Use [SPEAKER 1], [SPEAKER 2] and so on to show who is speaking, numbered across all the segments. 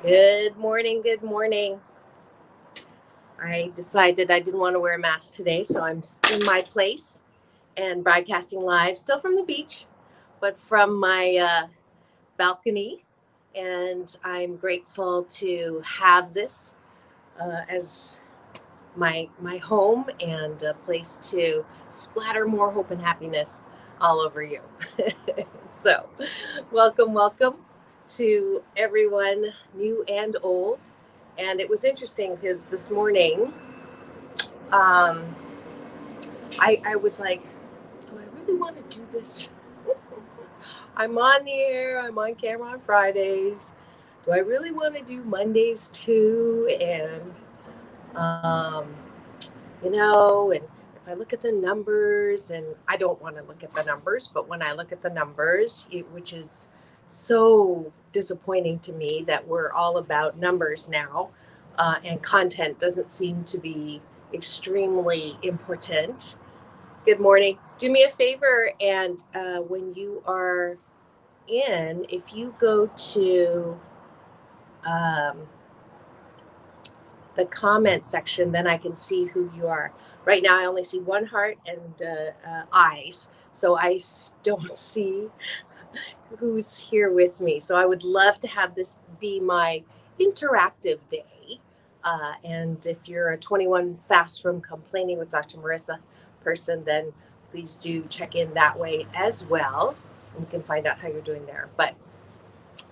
[SPEAKER 1] Good morning. Good morning. I decided I didn't want to wear a mask today, so I'm in my place and broadcasting live, still from the beach, but from my balcony. And I'm grateful to have this as my home and a place to splatter more hope and happiness all over you. So, welcome to everyone, new and old. And it was interesting because this morning, um, I was like, do I really want to do this? I'm on the air, I'm on camera on Fridays. Do I really want to do Mondays too? Um, and if I look at the numbers, and I don't want to look at the numbers, but when I look at the numbers, which is so disappointing to me that we're all about numbers now, and content doesn't seem to be extremely important. Good morning. Do me a favor, and when you are in, if you go to um, the comment section, then I can see who you are. Right now, I only see one heart and eyes, so I don't see who's here with me. So I would love to have this be my interactive day. And if you're a 21 Fast from Complaining with Dr. Marissa person, then please do check in that way as well. And you can find out how you're doing there. But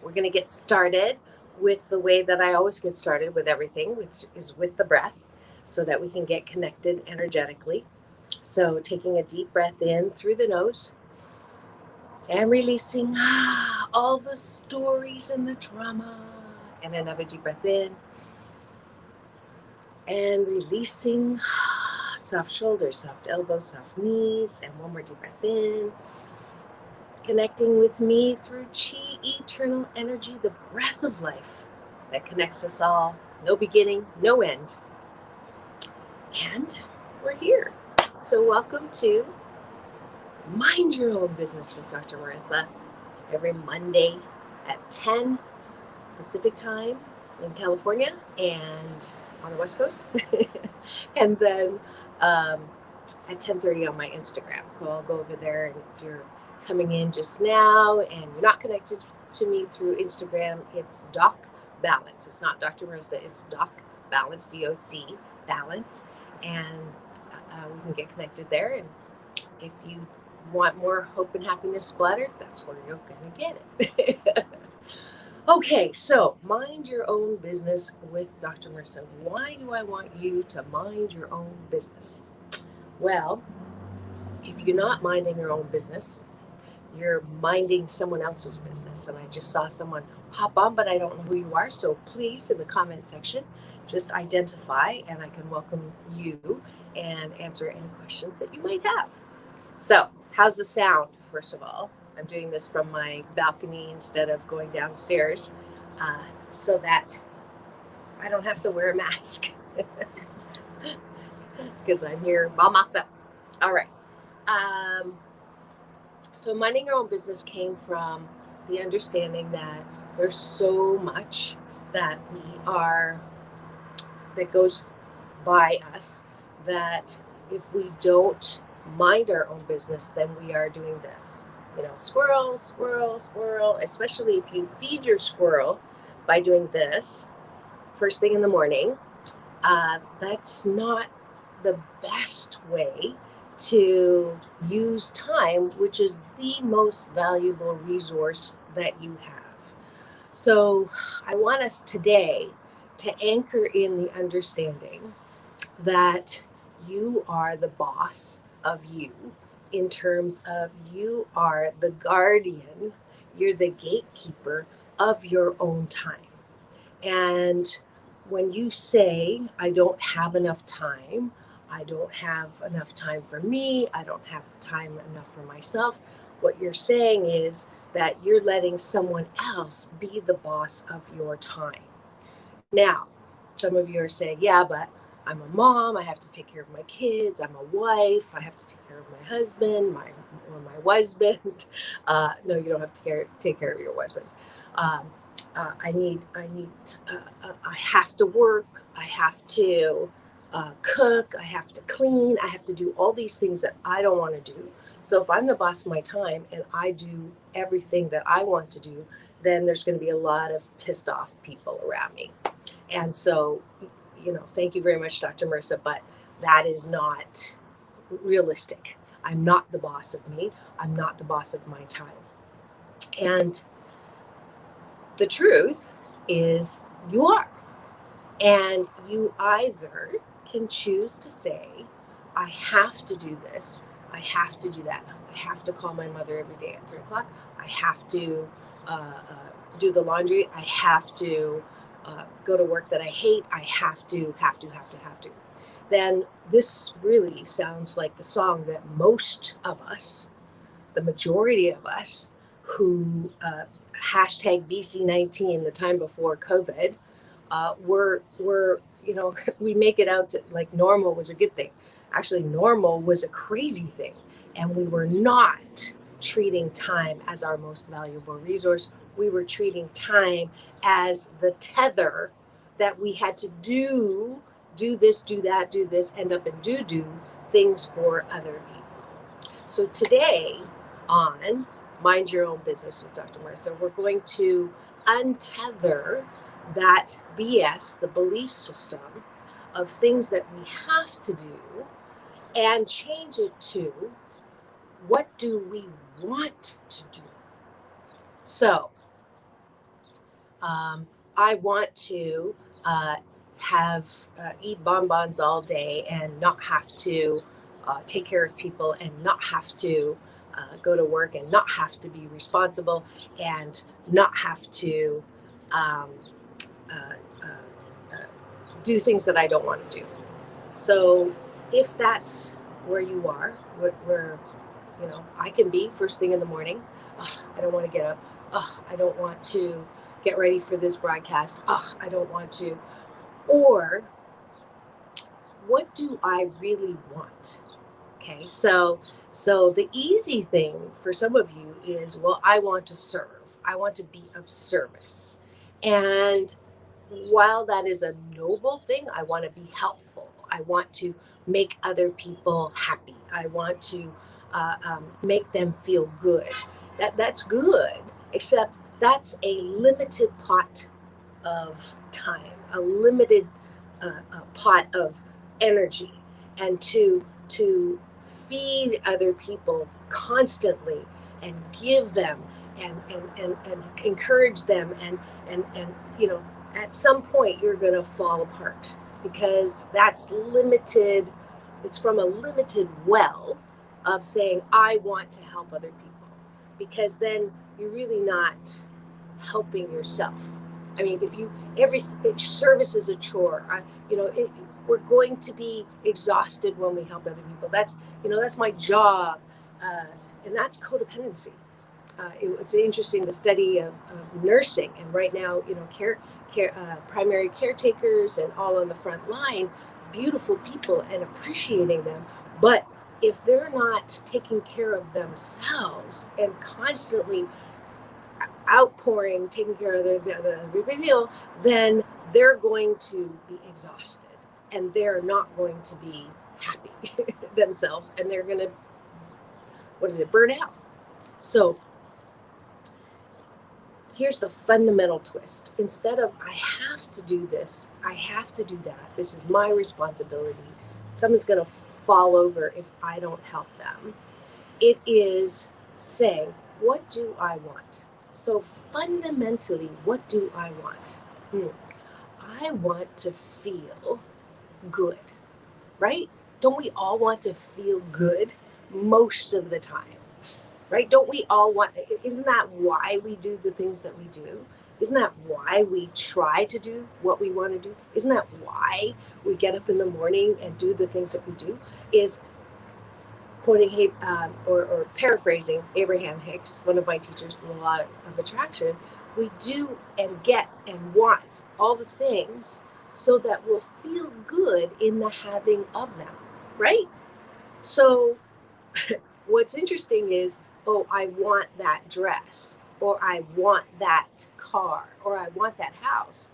[SPEAKER 1] we're going to get started with the way that I always get started with everything, which is with the breath, so that we can get connected energetically. So, taking a deep breath in through the nose and releasing all the stories and the drama. And another deep breath in and releasing soft shoulders, soft elbows, soft knees. And one more deep breath in. Connecting with me through chi, eternal energy, the breath of life that connects us all. No beginning, no end. And we're here. So, welcome to Mind Your Own Business with Dr. Marissa every Monday at 10 Pacific time in California and on the West Coast. And then at 10:30 on my Instagram. So I'll go over there, and if you're coming in just now and you're not connected to me through Instagram, it's Doc Balance. It's not Dr. Marissa, it's Doc Balance, DOC Balance. And we can get connected there. And if you want more hope and happiness splattered, that's where you're going to get it. Okay, so mind your own business with Dr. Marissa. Why do I want you to mind your own business? Well, if you're not minding your own business, you're minding someone else's business. And I just saw someone pop on, but I don't know who you are. So please, in the comment section, just identify, and I can welcome you and answer any questions that you might have. So, how's the sound, first of all? I'm doing this from my balcony instead of going downstairs, so that I don't have to wear a mask because I'm here by myself. All right. So minding your own business came from the understanding that there's so much that that goes by us, that if we don't mind our own business, then we are doing this. Squirrel, squirrel, squirrel, especially if you feed your squirrel by doing this first thing in the morning. That's not the best way to use time, which is the most valuable resource that you have. So I want us today to anchor in the understanding that you are the boss of you, in terms of you are the guardian, you're the gatekeeper of your own time. And when you say, I don't have enough time, I don't have enough time for me, I don't have time enough for myself, what you're saying is that you're letting someone else be the boss of your time. Now, some of you are saying, yeah, but I'm a mom, I have to take care of my kids, I'm a wife, I have to take care of my husband, my husband. No, you don't have to take care of your husbands. I have to work, I have to cook, I have to clean, I have to do all these things that I don't want to do. So if I'm the boss of my time and I do everything that I want to do, then there's going to be a lot of pissed off people around me. And so, thank you very much, Dr. Marissa, but that is not realistic. I'm not the boss of me. I'm not the boss of my time. And the truth is, you are. And you either can choose to say, I have to do this, I have to do that, I have to call my mother every day at 3 o'clock, I have to do the laundry, I have to go to work that I hate, I have to. Then this really sounds like the song that most of us, the majority of us who hashtag BC19, the time before COVID, were we make it out to like normal was a good thing. Actually, normal was a crazy thing, and we were not treating time as our most valuable resource. We were treating time as the tether that we had to do this, do that, do this, end up and do things for other people. So today on Mind Your Own Business with Dr. Marissa, we're going to untether that BS, the belief system of things that we have to do, and change it to what do we want to do. So I want to eat bonbons all day and not have to take care of people and not have to go to work and not have to be responsible and not have to do things that I don't want to do. So if that's where you are, where I can be first thing in the morning, I don't want to get up, I don't want to get ready for this broadcast, I don't want to, or what do I really want? Okay, so the easy thing for some of you is, well, I want to serve, I want to be of service. And while that is a noble thing, I want to be helpful. I want to make other people happy. I want to make them feel good. That's good, except that's a limited pot of time, a limited pot of energy, and to feed other people constantly and give them and encourage them and at some point you're going to fall apart because that's limited. It's from a limited well of saying, I want to help other people, because then you're really not helping yourself. I mean, if every service is a chore, we're going to be exhausted when we help other people. That's my job. And that's codependency. It's interesting, the study of nursing, and right now, primary caretakers and all on the front line, beautiful people and appreciating them. But if they're not taking care of themselves and constantly outpouring, taking care of the people, then they're going to be exhausted and they're not going to be happy themselves, and they're going to, burn out. So here's the fundamental twist. Instead of, I have to do this, I have to do that, this is my responsibility, someone's going to fall over if I don't help them, it is saying, what do I want? So fundamentally, what do I want? I want to feel good, right? Don't we all want to feel good most of the time? Right? Don't we all want, isn't that why we do the things that we do? Isn't that why we try to do what we want to do? Isn't that why we get up in the morning and do the things that we do? Is quoting or paraphrasing Abraham Hicks, one of my teachers in the Law of Attraction, we do and get and want all the things so that we'll feel good in the having of them, right? So what's interesting is, I want that dress. or I want that car, or I want that house,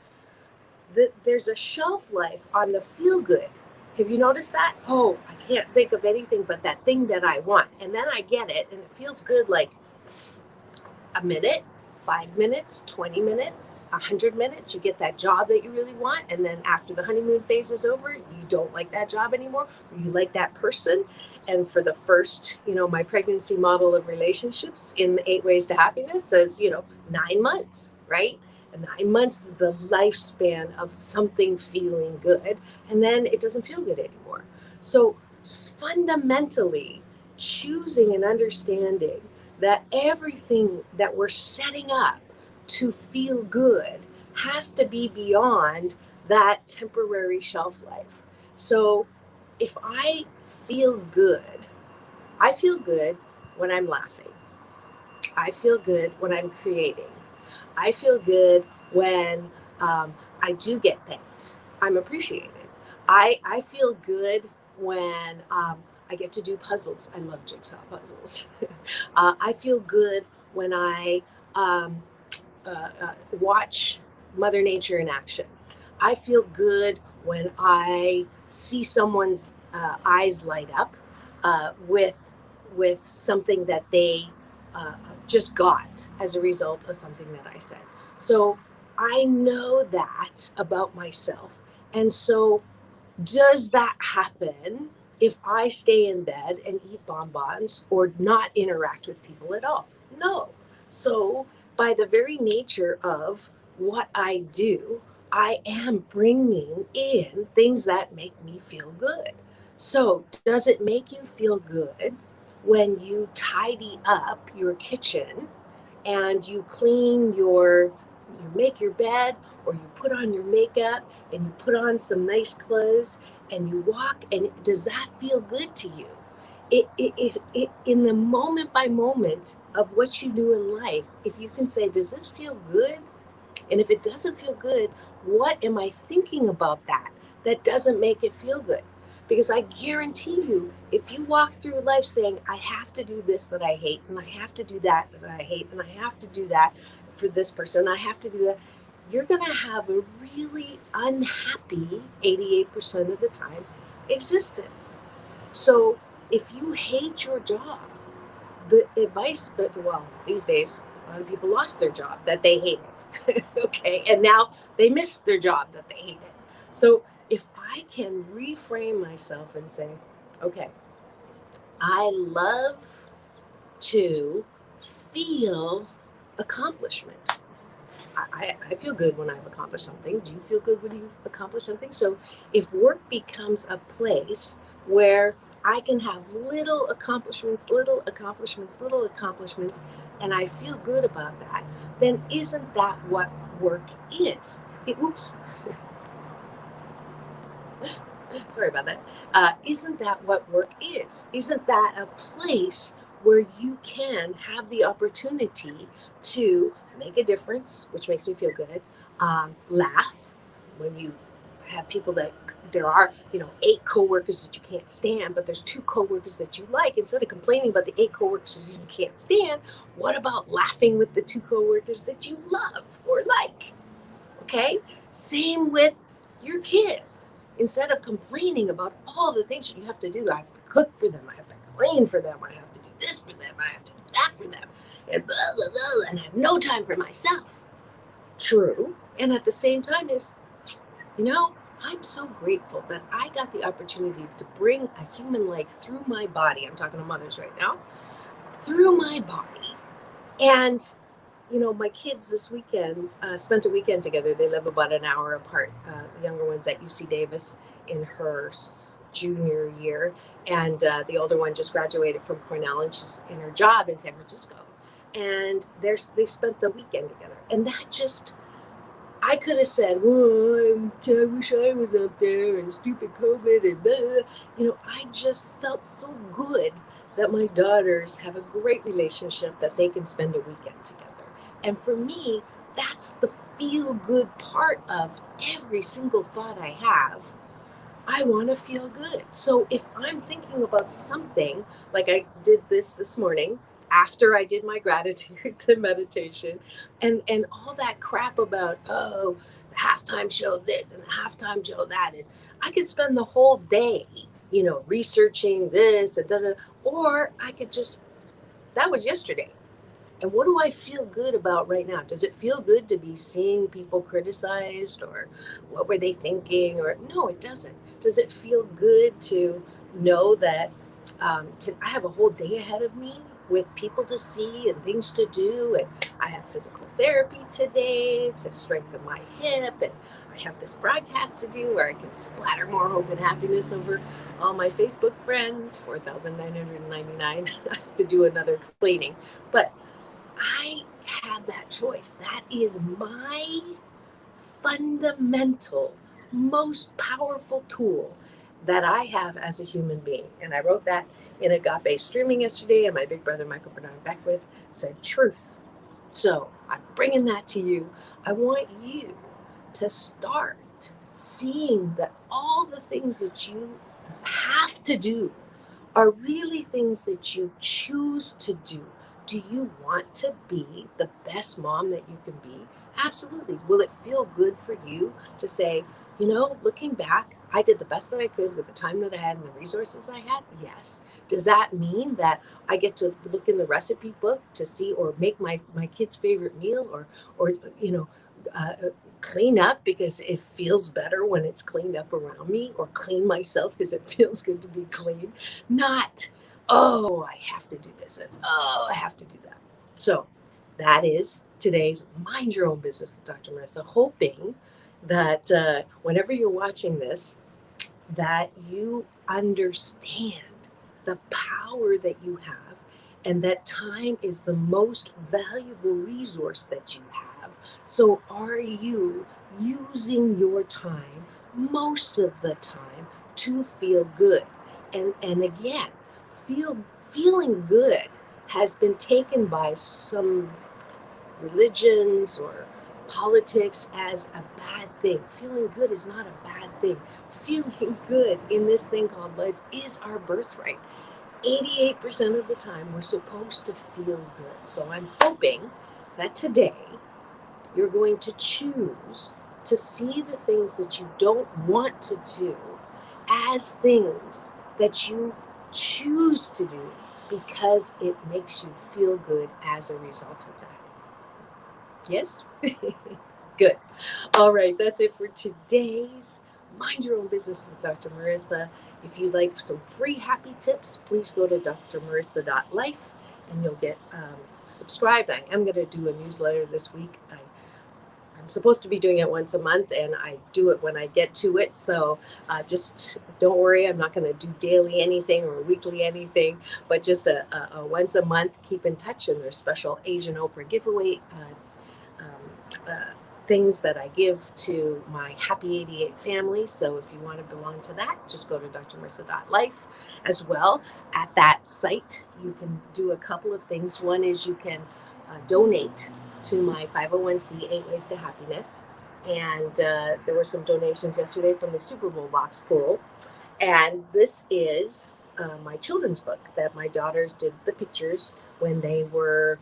[SPEAKER 1] there's a shelf life on the feel good. Have you noticed that? Oh, I can't think of anything but that thing that I want. And then I get it and it feels good like a minute, 5 minutes, 20 minutes, 100 minutes. You get that job that you really want. And then after the honeymoon phase is over, you don't like that job anymore, or you like that person. And for the first, my pregnancy model of relationships in the 8 ways to happiness says, 9 months, right? And 9 months is the lifespan of something feeling good. And then it doesn't feel good anymore. So fundamentally, choosing and understanding that everything that we're setting up to feel good has to be beyond that temporary shelf life. So if I feel good when I'm laughing. I feel good when I'm creating. I feel good when I do get thanked. I'm appreciated. I feel good when I get to do puzzles. I love jigsaw puzzles. I feel good when I watch Mother Nature in action. I feel good when I see someone's eyes light up with something that they just got as a result of something that I said. So I know that about myself. And so does that happen if I stay in bed and eat bonbons or not interact with people at all? No. So, by the very nature of what I do, I am bringing in things that make me feel good. So, does it make you feel good when you tidy up your kitchen and you you make your bed, or you put on your makeup and you put on some nice clothes and you walk, and does that feel good to you? It in the moment by moment of what you do in life, if you can say, does this feel good? And if it doesn't feel good, what am I thinking about that doesn't make it feel good? Because I guarantee you, if you walk through life saying, I have to do this that I hate, and I have to do that that I hate, and I have to do that for this person, I have to do that, you're going to have a really unhappy 88% of the time existence. So if you hate your job, the advice, well, these days, a lot of people lost their job that they hated. Okay. And now they missed their job that they hated. So if I can reframe myself and say, okay, I love to feel accomplishment. I feel good when I've accomplished something. Do you feel good when you've accomplished something? So if work becomes a place where I can have little accomplishments, and I feel good about that, then isn't that what work is? Oops. Sorry about that. Isn't that what work is? Isn't that a place where you can have the opportunity to make a difference, which makes me feel good, laugh when you have people that there are, 8 coworkers that you can't stand, but there's 2 coworkers that you like. Instead of complaining about the 8 coworkers you can't stand, what about laughing with the 2 coworkers that you love or like? Okay. Same with your kids. Instead of complaining about all the things that you have to do, I have to cook for them, I have to clean for them, I have to do this for them, I have to do that for them, and blah, blah, blah, and I have no time for myself. True. And at the same time I'm so grateful that I got the opportunity to bring a human life through my body. I'm talking to mothers right now, through my body. And my kids this weekend spent a weekend together. They live about an hour apart. The younger one's at UC Davis in her junior year, and the older one just graduated from Cornell, and she's in her job in San Francisco. And they spent the weekend together, and that just, I could have said, well, I wish I was up there, and stupid COVID, and blah. I just felt so good that my daughters have a great relationship that they can spend a weekend together. And for me, that's the feel good part of every single thought I have. I want to feel good. So if I'm thinking about something, like I did this morning, after I did my gratitude and meditation and all that crap about, oh, the halftime show this and the halftime show that. And I could spend the whole day, researching this and da, da, or I could just, that was yesterday. And what do I feel good about right now? Does it feel good to be seeing people criticized, or what were they thinking? Or no, it doesn't. Does it feel good to know that I have a whole day ahead of me with people to see and things to do? And I have physical therapy today to strengthen my hip. And I have this broadcast to do where I can splatter more hope and happiness over all my Facebook friends, 4,999. I have to do another cleaning. But I have that choice. That is my fundamental, most powerful tool that I have as a human being. And I wrote that in Agape Streaming yesterday, and my big brother, Michael Bernard Beckwith, said truth. So I'm bringing that to you. I want you to start seeing that all the things that you have to do are really things that you choose to do. Do you want to be the best mom that you can be? Absolutely. Will it feel good for you to say, looking back, I did the best that I could with the time that I had and the resources I had? Yes. Does that mean that I get to look in the recipe book to see or make my kid's favorite meal or uh, clean up because it feels better when it's cleaned up around me, or clean myself because it feels good to be clean? Not, oh, I have to do this and oh, I have to do that. So that is today's Mind Your Own Business with Dr. Marissa, hoping that whenever you're watching this, that you understand the power that you have, and that time is the most valuable resource that you have. So are you using your time most of the time to feel good? And again, feeling good has been taken by some religions or politics as a bad thing. Feeling good is not a bad thing. Feeling good in this thing called life is our birthright. 88% of the time, we're supposed to feel good. So I'm hoping that today you're going to choose to see the things that you don't want to do as things that you choose to do because it makes you feel good as a result of that. Yes? Good. All right, that's it for today's Mind Your Own Business with Dr. Marissa. If you'd like some free happy tips, please go to drmarissa.life and you'll get subscribed. I am going to do a newsletter this week. I'm supposed to be doing it once a month, and I do it when I get to it. So just don't worry. I'm not going to do daily anything or weekly anything, but just a once a month. Keep in touch, and there's special Asian Oprah giveaway things that I give to my Happy 88 family. So if you want to belong to that, just go to drmarissa.life as well. At that site, you can do a couple of things. One is you can donate to my 501c 8 Ways to Happiness. And there were some donations yesterday from the Super Bowl box pool. And this is my children's book that my daughters did the pictures when they were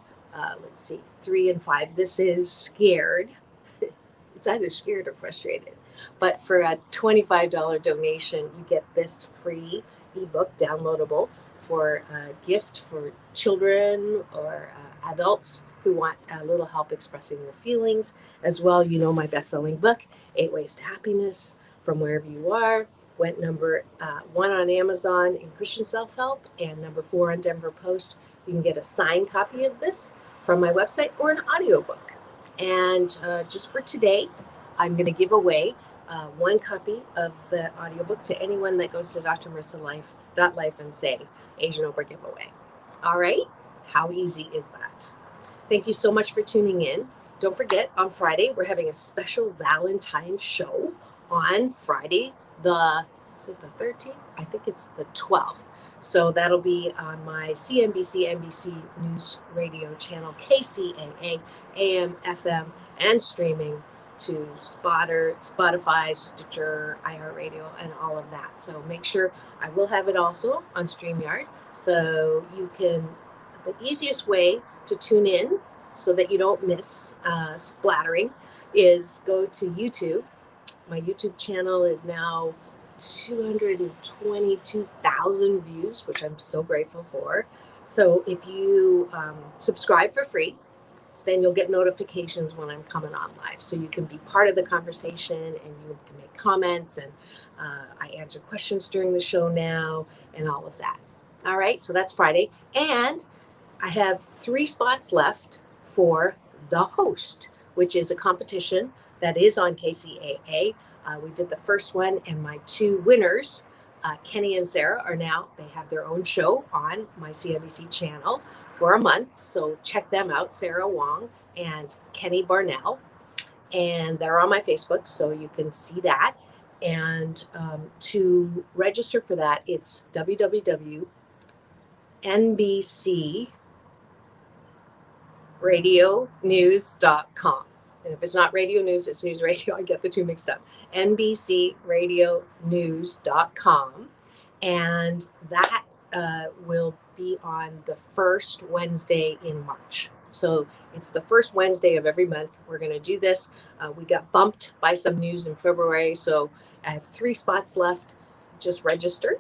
[SPEAKER 1] 3 and 5. This is Scared. It's either scared or frustrated. But for a $25 donation, you get this free ebook downloadable for a gift for children or adults who want a little help expressing their feelings. As well, my best-selling book, 8 Ways to Happiness, from wherever you are, went number 1 on Amazon in Christian Self-Help and number 4 on Denver Post. You can get a signed copy of this from my website or an audiobook. And just for today, I'm going to give away one copy of the audiobook to anyone that goes to drmarissa.life and say Asian Oprah giveaway. All right? How easy is that? Thank you so much for tuning in. Don't forget, on Friday, we're having a special Valentine's show on Friday, is it the 13th? I think it's the 12th. So that'll be on my CNBC, NBC News Radio channel, KCAA, AM, FM, and streaming to Spotify, Stitcher, iHeartRadio, and all of that. So make sure I will have it also on StreamYard, so you can the easiest way to tune in so that you don't miss splattering is go to YouTube. My YouTube channel is now 222,000 views, which I'm so grateful for. So if you subscribe for free, then you'll get notifications when I'm coming on live. So you can be part of the conversation and you can make comments, and I answer questions during the show now and all of that. All right, so that's Friday. And I have 3 spots left for the host, which is a competition that is on KCAA. We did the first one, and my 2 winners, Kenny and Sarah, they have their own show on my CNBC channel for a month. So check them out, Sarah Wong and Kenny Barnell. And they're on my Facebook, so you can see that. And to register for that, it's www.nbcradionews.com. And if it's not radio news, it's news radio. I get the 2 mixed up. nbcradionews.com. And that will be on the first Wednesday in March. So it's the first Wednesday of every month. We're going to do this. We got bumped by some news in February. So I have 3 spots left. Just register,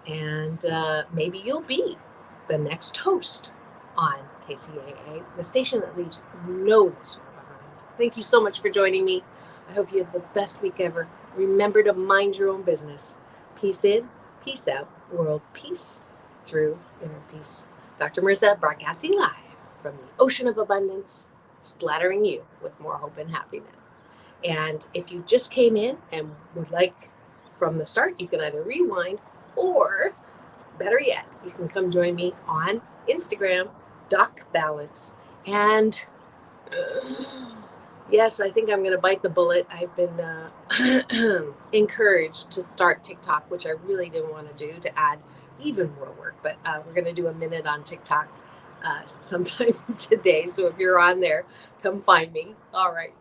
[SPEAKER 1] and maybe you'll be the next host on KCAA, the station that leaves no listener behind. Thank you so much for joining me. I hope you have the best week ever. Remember to mind your own business. Peace in, peace out, world peace through inner peace. Dr. Marissa, broadcasting live from the ocean of abundance, splattering you with more hope and happiness. And if you just came in and would like from the start, you can either rewind, or better yet, you can come join me on Instagram, Doc Balance. And yes, I think I'm going to bite the bullet. I've been encouraged to start TikTok, which I really didn't want to do, to add even more work. But we're going to do a minute on TikTok sometime today. So if you're on there, come find me. All right.